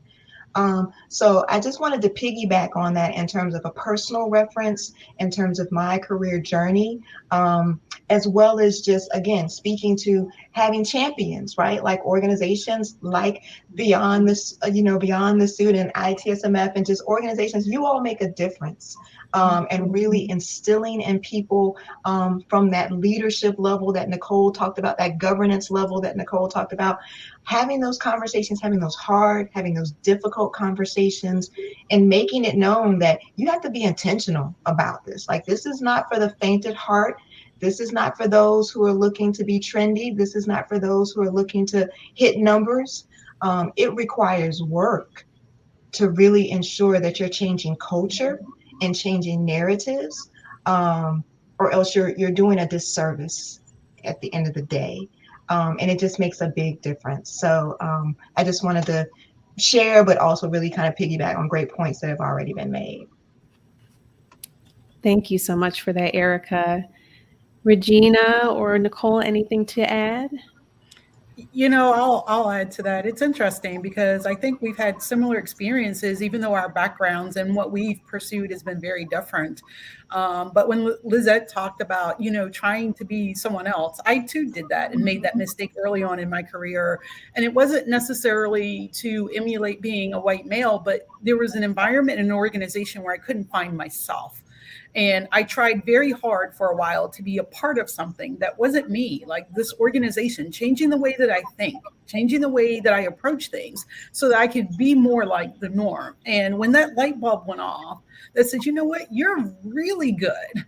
So I just wanted to piggyback on that in terms of a personal reference, in terms of my career journey, as well as just, again, speaking to having champions, right? Like organizations like Beyond the Suit and ITSMF, and just organizations, you all make a difference. And really instilling in people from that leadership level that Nicole talked about, that governance level that Nicole talked about, having those conversations, having those difficult conversations, and making it known that you have to be intentional about this. Like, this is not for the faint at heart. This is not for those who are looking to be trendy. This is not for those who are looking to hit numbers. It requires work to really ensure that you're changing culture and changing narratives, or else you're doing a disservice at the end of the day. And it just makes a big difference. So I just wanted to share, but also really kind of piggyback on great points that have already been made. Thank you so much for that, Erica. Regina or Nicole, anything to add? I'll add to that. It's interesting because I think we've had similar experiences, even though our backgrounds and what we've pursued has been very different. But when Lizette talked about, trying to be someone else, I too did that and made that mistake early on in my career. And it wasn't necessarily to emulate being a white male, but there was an environment and an organization where I couldn't find myself. And I tried very hard for a while to be a part of something that wasn't me, like this organization, changing the way that I think, changing the way that I approach things so that I could be more like the norm. And when that light bulb went off, that said, you know what, you're really good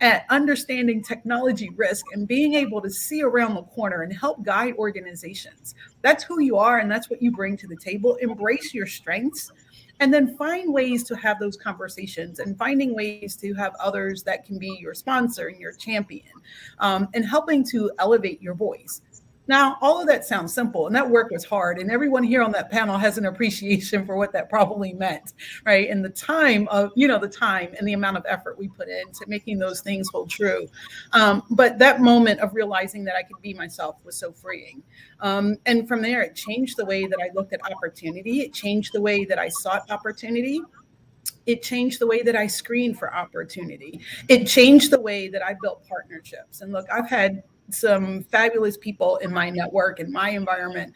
at understanding technology risk and being able to see around the corner and help guide organizations. That's who you are, and that's what you bring to the table. Embrace your strengths. And then find ways to have those conversations and finding ways to have others that can be your sponsor and your champion, and helping to elevate your voice. Now, all of that sounds simple, and that work was hard, and everyone here on that panel has an appreciation for what that probably meant, right? And the time of, the time and the amount of effort we put into making those things hold true. But that moment of realizing that I could be myself was so freeing. And from there, it changed the way that I looked at opportunity. It changed the way that I sought opportunity. It changed the way that I screened for opportunity. It changed the way that I built partnerships. And look, I've had some fabulous people in my network, in my environment,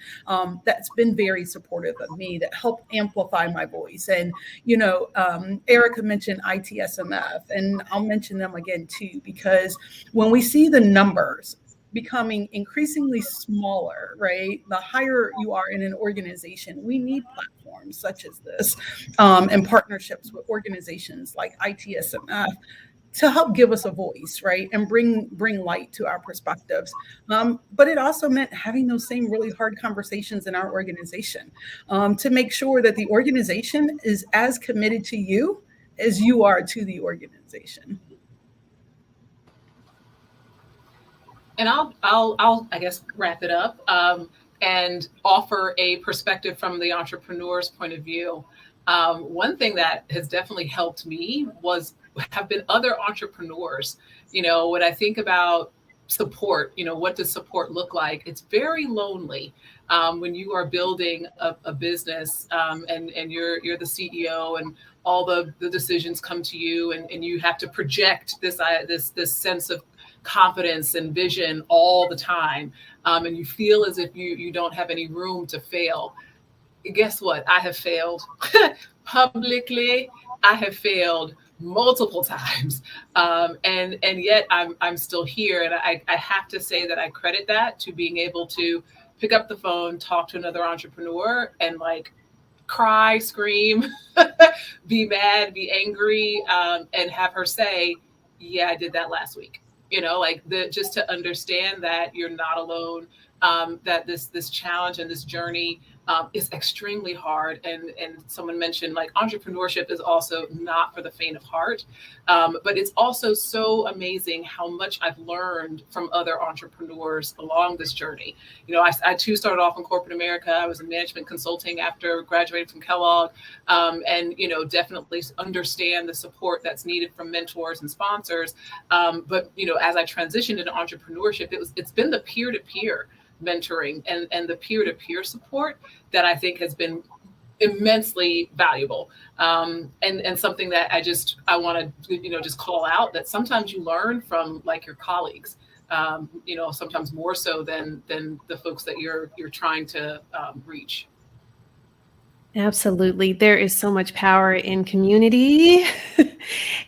that's been very supportive of me, that help amplify my voice. And, Erica mentioned ITSMF, and I'll mention them again too, because when we see the numbers becoming increasingly smaller, right? The higher you are in an organization, we need platforms such as this, and partnerships with organizations like ITSMF to help give us a voice, right? And bring light to our perspectives. But it also meant having those same really hard conversations in our organization, to make sure that the organization is as committed to you as you are to the organization. And I'll I guess wrap it up, and offer a perspective from the entrepreneur's point of view. One thing that has definitely helped me have been other entrepreneurs. When I think about support, what does support look like? It's very lonely when you are building a business, and you're the CEO, and all the decisions come to you, and you have to project this sense of confidence and vision all the time, and you feel as if you don't have any room to fail. Guess what? I have failed publicly. I have failed multiple times, and yet I'm still here. And I have to say that I credit that to being able to pick up the phone, talk to another entrepreneur, and like cry, scream, be mad, be angry, and have her say, "Yeah, I did that last week." Just to understand that you're not alone, that this challenge and this journey is extremely hard. And someone mentioned, like, entrepreneurship is also not for the faint of heart, but it's also so amazing how much I've learned from other entrepreneurs along this journey. I too started off in corporate America. I was in management consulting after graduating from Kellogg, and definitely understand the support that's needed from mentors and sponsors. But as I transitioned into entrepreneurship, it's been the peer-to-peer mentoring and the peer-to-peer support that I think has been immensely valuable, and something that I want to just call out, that sometimes you learn from, like, your colleagues, sometimes more so than the folks that you're trying to reach. Absolutely. There is so much power in community.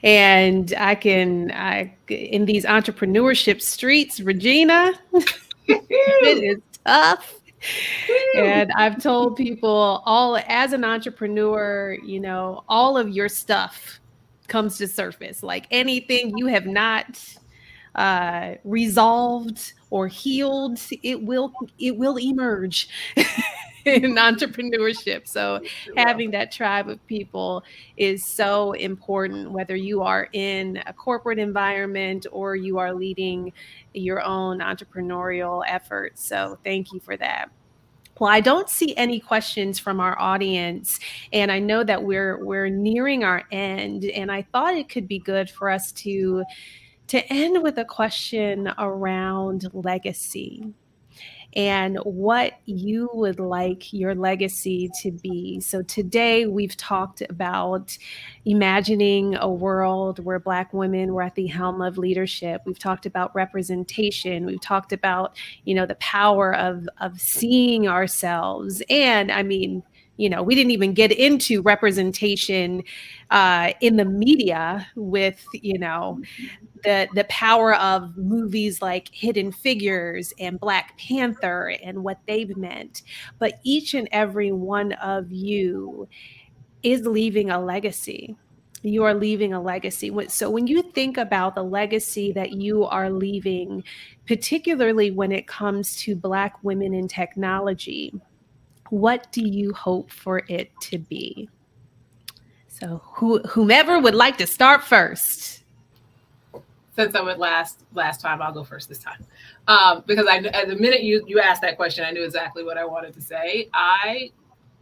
And in these entrepreneurship streets, Regina, it is tough. And I've told people, as an entrepreneur, all of your stuff comes to surface. Like, anything you have not resolved or healed, it will emerge in entrepreneurship. So having that tribe of people is so important, whether you are in a corporate environment or you are leading your own entrepreneurial efforts. So thank you for that. Well, I don't see any questions from our audience, and I know that we're nearing our end, and I thought it could be good for us to end with a question around legacy and what you would like your legacy to be. So today we've talked about imagining a world where Black women were at the helm of leadership. We've talked about representation. We've talked about, the power of seeing ourselves. And I mean, we didn't even get into representation in the media with, the power of movies like Hidden Figures and Black Panther and what they've meant. But each and every one of you is leaving a legacy. You are leaving a legacy. So when you think about the legacy that you are leaving, particularly when it comes to Black women in technology, what do you hope for it to be? So whomever would like to start first. since I went last time, I'll go first this time, because at the minute you asked that question, I knew exactly what I wanted to say. I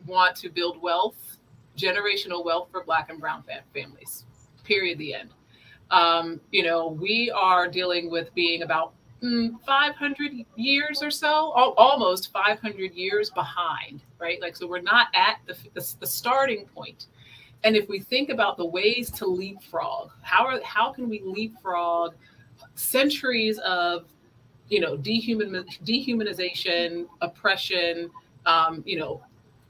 want to build wealth, generational wealth for Black and Brown families. Period. The end. We are dealing with being about 500 years or so, almost 500 years behind, right? Like, so we're not at the starting point. And if we think about the ways to leapfrog, how can we leapfrog centuries of dehumanization, oppression,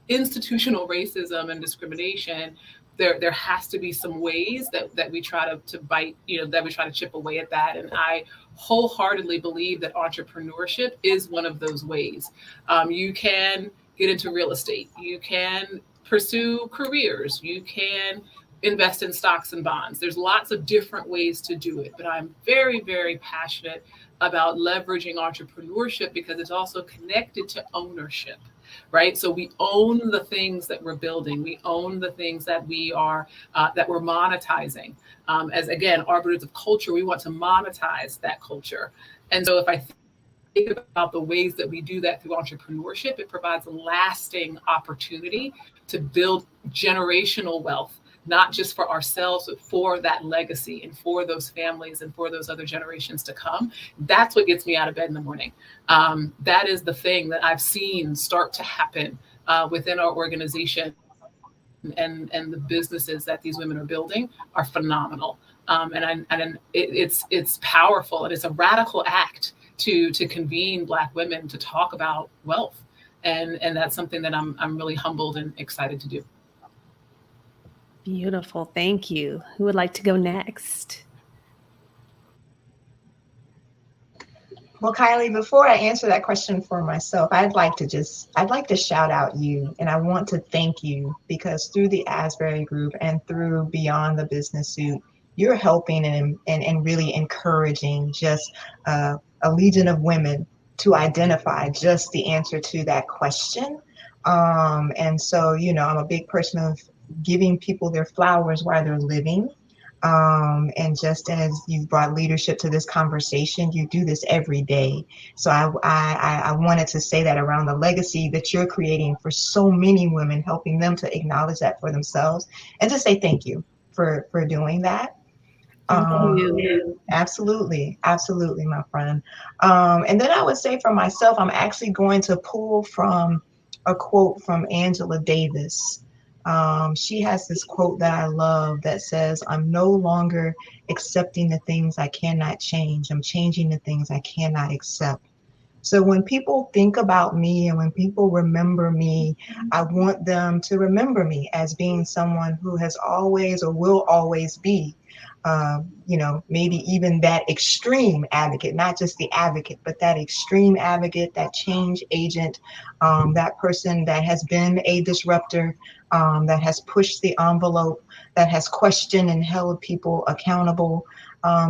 institutional racism and discrimination? There has to be some ways that we try to bite, that we try to chip away at that. And I wholeheartedly believe that entrepreneurship is one of those ways. You can get into real estate. You can pursue careers. You can invest in stocks and bonds. There's lots of different ways to do it, but I'm very, very passionate about leveraging entrepreneurship because it's also connected to ownership, right? So we own the things that we're building. We own the things that we're monetizing. As again, arbiters of culture, we want to monetize that culture. And so if I think about the ways that we do that through entrepreneurship, it provides a lasting opportunity to build generational wealth, not just for ourselves, but for that legacy and for those families and for those other generations to come. That's what gets me out of bed in the morning. That is the thing that I've seen start to happen within our organization, and the businesses that these women are building are phenomenal. It's powerful, and it's a radical act to convene Black women to talk about wealth. And that's something that I'm really humbled and excited to do. Beautiful. Thank you. Who would like to go next? Well, Kylie, before I answer that question for myself, I'd like to shout out you, and I want to thank you because through the Asbury Group and through Beyond the Business Suit, you're helping and really encouraging just a legion of women to identify just the answer to that question. And so, I'm a big person of giving people their flowers while they're living. And just as you've brought leadership to this conversation, you do this every day. So I wanted to say that around the legacy that you're creating for so many women, helping them to acknowledge that for themselves and to say thank you for doing that. Thank you. Absolutely, my friend. And then I would say for myself, I'm actually going to pull from a quote from Angela Davis. She has this quote that I love that says, "I'm no longer accepting the things I cannot change. I'm changing the things I cannot accept." So when people think about me and when people remember me, I want them to remember me as being someone who has always or will always be, maybe even that extreme advocate, not just the advocate, but that extreme advocate, that change agent, that person that has been a disruptor, that has pushed the envelope, that has questioned and held people accountable,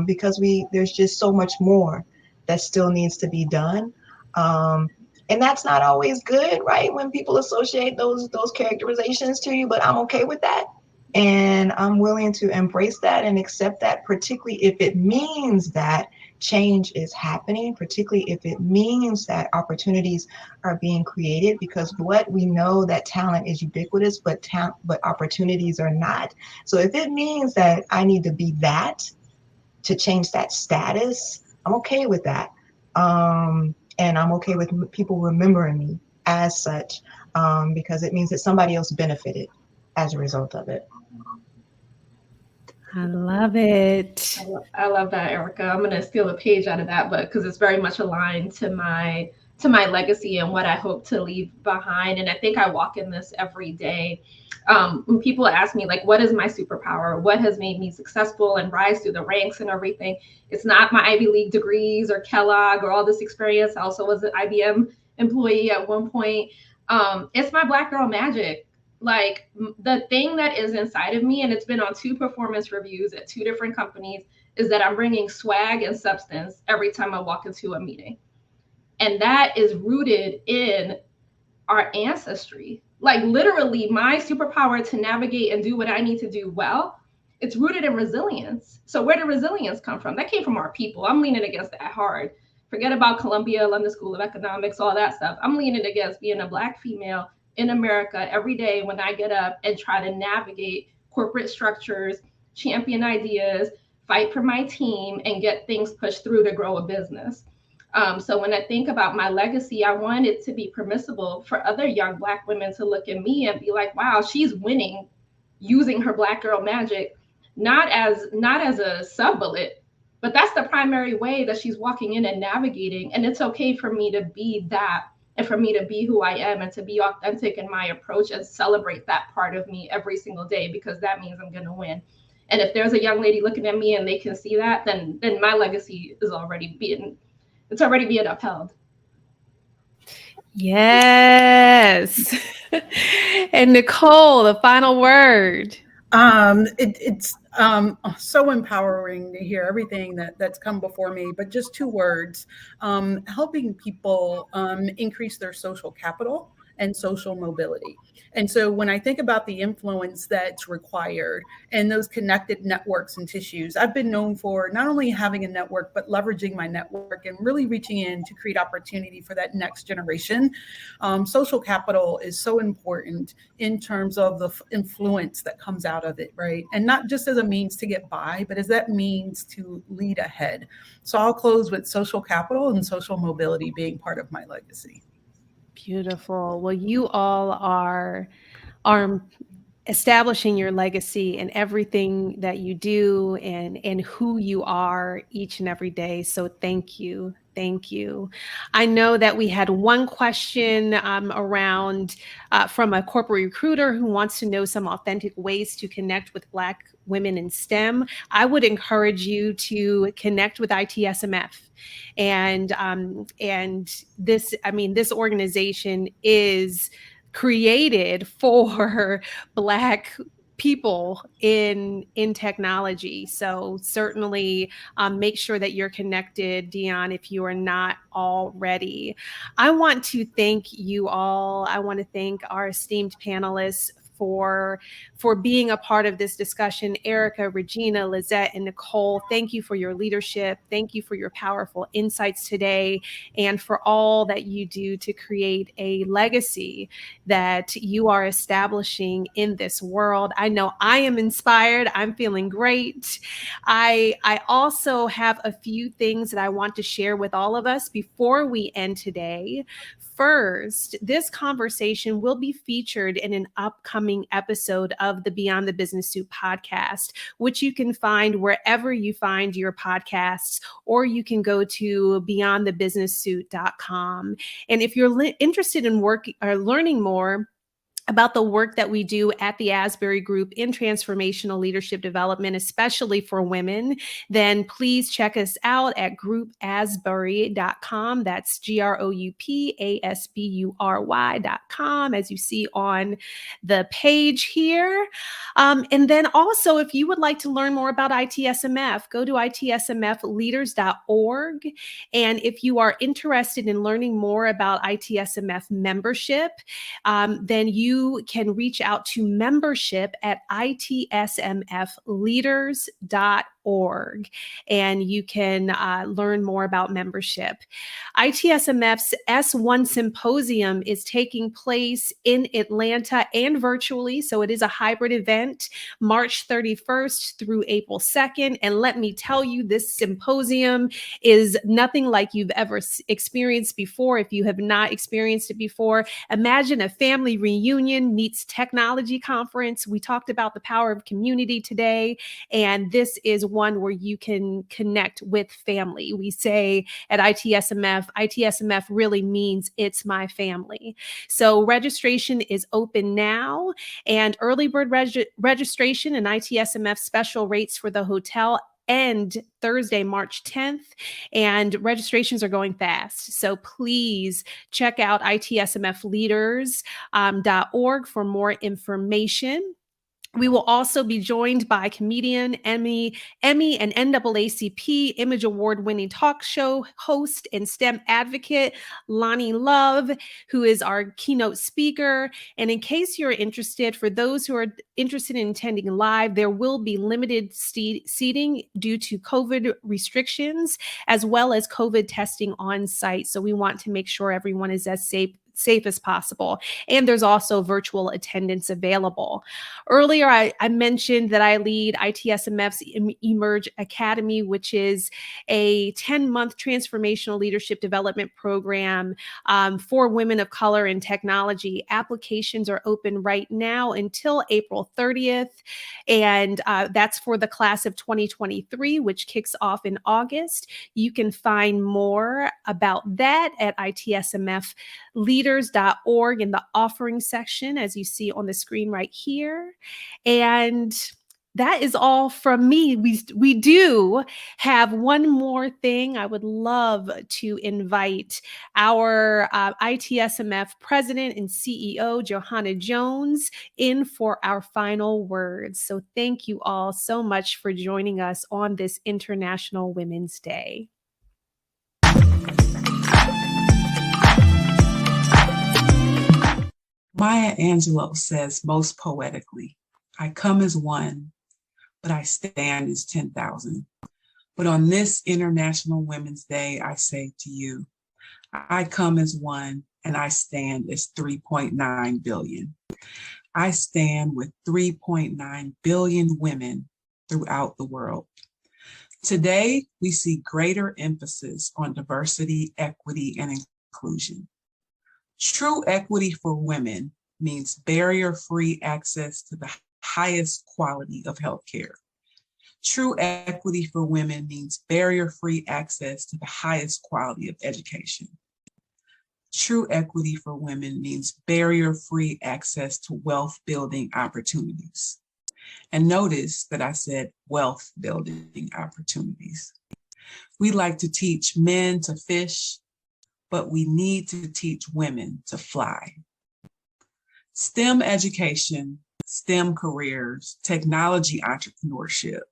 because there's just so much more that still needs to be done. And that's not always good, right? When people associate those characterizations to you, but I'm okay with that. And I'm willing to embrace that and accept that, particularly if it means that change is happening, particularly if it means that opportunities are being created, because what we know that talent is ubiquitous, but opportunities are not. So if it means that I need to be that to change that status, I'm okay with that. And I'm okay with people remembering me as such, because it means that somebody else benefited as a result of it. I love it. I love that, Erica. I'm going to steal a page out of that book because it's very much aligned to my legacy and what I hope to leave behind. And I think I walk in this every day. When people ask me, like, what is my superpower? What has made me successful and rise through the ranks and everything? It's not my Ivy League degrees or Kellogg or all this experience. I also was an IBM employee at one point. It's my Black girl magic. Like, the thing that is inside of me, and it's been on 2 performance reviews at 2 different companies, is that I'm bringing swag and substance every time I walk into a meeting. And that is rooted in our ancestry. Like, literally, my superpower to navigate and do what I need to do well It's rooted in resilience. So where did resilience come from? That came from our people. I'm leaning against that hard. Forget about Columbia, London School of Economics, all that stuff. I'm leaning against being a Black female in America every day when I get up and try to navigate corporate structures, champion ideas, fight for my team, and get things pushed through to grow a business. So when I think about my legacy, I want it to be permissible for other young Black women to look at me and be like, wow, she's winning using her Black girl magic, not as a sub bullet, but that's the primary way that she's walking in and navigating. And it's okay for me to be that, and for me to be who I am, and to be authentic in my approach and celebrate that part of me every single day, because that means I'm going to win. And if there's a young lady looking at me and they can see that, then my legacy is already being upheld. Yes. And Nicole, the final word. It's so empowering to hear everything that's come before me, but just 2 words, helping people increase their social capital and social mobility. And so when I think about the influence that's required and those connected networks and tissues, I've been known for not only having a network, but leveraging my network and really reaching in to create opportunity for that next generation. Social capital is so important in terms of the influence that comes out of it, right? And not just as a means to get by, but as that means to lead ahead. So I'll close with social capital and social mobility being part of my legacy. Beautiful. Well, you all are establishing your legacy in everything that you do and who you are each and every day. So thank you. Thank you. I know that we had one question around from a corporate recruiter who wants to know some authentic ways to connect with Black women in STEM. I would encourage you to connect with ITSMF. And this, I mean, this organization is created for Black people in technology. So certainly make sure that you're connected, Dion, if you are not already. I want to thank you all. I want to thank our esteemed panelists for being a part of this discussion. Erica, Regina, Lizette, and Nicole, thank you for your leadership. Thank you for your powerful insights today, and for all that you do to create a legacy that you are establishing in this world. I know I am inspired. I'm feeling great. I also have a few things that I want to share with all of us before we end today. First, this conversation will be featured in an upcoming episode of the Beyond the Business Suit podcast, which you can find wherever you find your podcasts, or you can go to beyondthebusinesssuit.com. And if you're interested in learning more about the work that we do at the Asbury Group in transformational leadership development, especially for women, then please check us out at groupasbury.com. That's GROUPASBURY.com, as you see on the page here. And then also, if you would like to learn more about ITSMF, go to itsmfleaders.org. And if you are interested in learning more about ITSMF membership, then you can reach out to membership at itsmfleaders.org, and you can learn more about membership. ITSMF's S1 Symposium is taking place in Atlanta and virtually, so it is a hybrid event, March 31st through April 2nd. And let me tell you, this symposium is nothing like you've ever experienced before. If you have not experienced it before, imagine a family reunion meets technology conference. We talked about the power of community today, and this is one where you can connect with family. We say at ITSMF really means it's my family. So registration is open now, and early bird registration and ITSMF special rates for the hotel end Thursday, March 10th, and registrations are going fast. So please check out itsmfleaders.org for more information. We will also be joined by comedian, Emmy and NAACP Image Award winning talk show host and STEM advocate, Lonnie Love, who is our keynote speaker. And in case you're interested, for those who are interested in attending live, there will be limited seating due to COVID restrictions, as well as COVID testing on site. So we want to make sure everyone is as safe as possible. And there's also virtual attendance available. Earlier, I mentioned that I lead ITSMF's Emerge Academy, which is a 10-month transformational leadership development program for women of color in technology. Applications are open right now until April 30th. And that's for the class of 2023, which kicks off in August. You can find more about that at ITSMFleaders.org in the offering section, as you see on the screen right here. And that is all from me. We do have one more thing. I would love to invite our ITSMF president and CEO, Johanna Jones, in for our final words. So thank you all so much for joining us on this International Women's Day. Maya Angelou says most poetically, I come as one, but I stand as 10,000. But on this International Women's Day, I say to you, I come as one and I stand as 3.9 billion. I stand with 3.9 billion women throughout the world. Today, we see greater emphasis on diversity, equity, and inclusion. True equity for women means barrier-free access to the highest quality of healthcare. True equity for women means barrier-free access to the highest quality of education. True equity for women means barrier-free access to wealth-building opportunities. And notice that I said wealth-building opportunities. We like to teach men to fish, but we need to teach women to fly. STEM education, STEM careers, technology entrepreneurship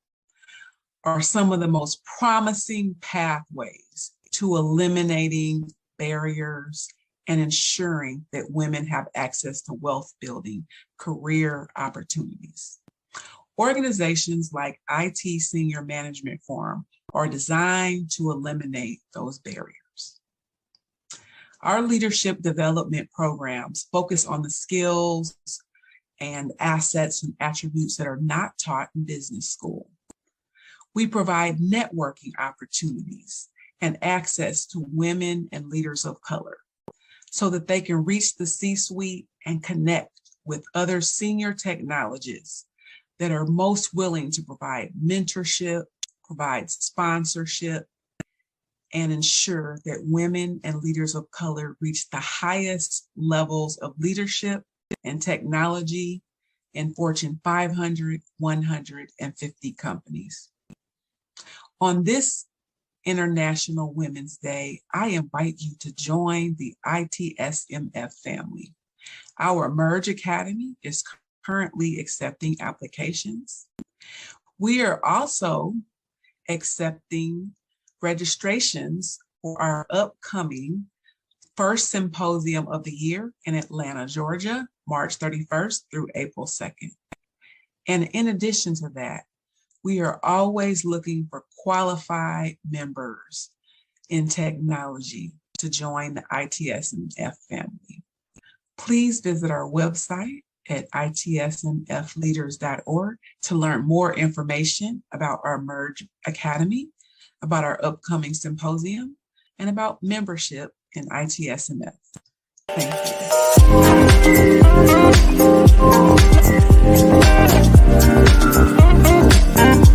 are some of the most promising pathways to eliminating barriers and ensuring that women have access to wealth-building career opportunities. Organizations like IT Senior Management Forum are designed to eliminate those barriers. Our leadership development programs focus on the skills and assets and attributes that are not taught in business school. We provide networking opportunities and access to women and leaders of color so that they can reach the C-suite and connect with other senior technologists that are most willing to provide mentorship, provide sponsorship, and ensure that women and leaders of color reach the highest levels of leadership and technology in Fortune 500, 150 companies. On this International Women's Day, I invite you to join the ITSMF family. Our Emerge Academy is currently accepting applications. We are also accepting registrations for our upcoming first symposium of the year in Atlanta, Georgia, March 31st through April 2nd. And in addition to that, we are always looking for qualified members in technology to join the ITSMF family. Please visit our website at itsmfleaders.org to learn more information about our Emerge Academy, about our upcoming symposium, and about membership in ITSMF. Thank you.